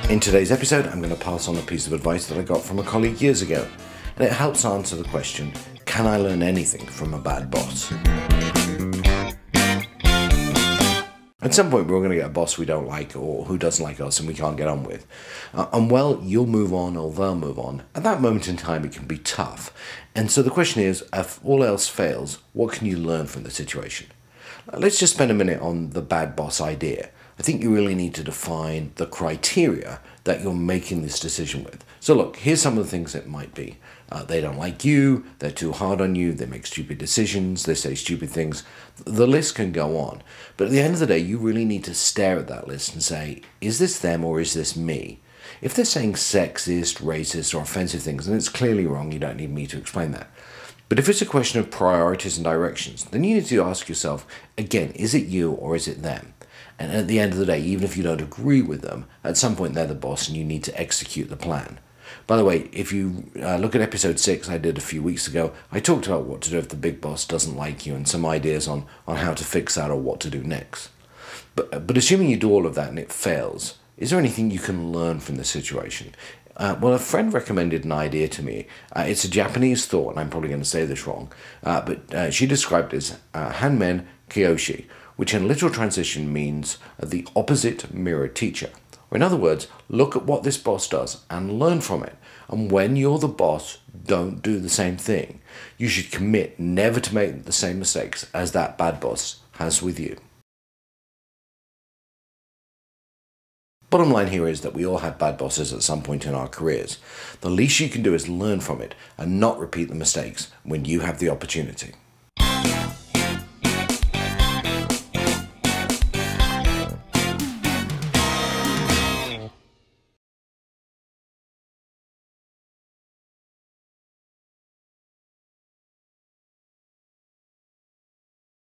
In today's episode, I'm going to pass on a piece of advice that I got from a colleague years ago, and it helps answer the question, can I learn anything from a bad boss? At some point, we're going to get a boss we don't like or who doesn't like us and we can't get on with. You'll move on or they'll move on. At that moment in time, it can be tough. And so the question is, if all else fails, what can you learn from the situation? Let's just spend a minute on the bad boss idea. I think you really need to define the criteria that you're making this decision with. So look, here's some of the things it might be. They don't like you, they're too hard on you, they make stupid decisions, they say stupid things. The list can go on. But at the end of the day, you really need to stare at that list and say, is this them or is this me? If they're saying sexist, racist, or offensive things, then it's clearly wrong. You don't need me to explain that. But if it's a question of priorities and directions, then you need to ask yourself, again, is it you or is it them? And at the end of the day, even if you don't agree with them, at some point they're the boss and you need to execute the plan. By the way, if you look at episode 6 I did a few weeks ago, I talked about what to do if the big boss doesn't like you and some ideas on how to fix that or what to do next. But assuming you do all of that and it fails, is there anything you can learn from the situation? A friend recommended an idea to me. It's a Japanese thought, and I'm probably going to say this wrong, but she described it as Hanmen Kyoshi, which in literal translation means the opposite mirror teacher. Or in other words, look at what this boss does and learn from it. And when you're the boss, don't do the same thing. You should commit never to make the same mistakes as that bad boss has with you. Bottom line here is that we all have bad bosses at some point in our careers. The least you can do is learn from it and not repeat the mistakes when you have the opportunity.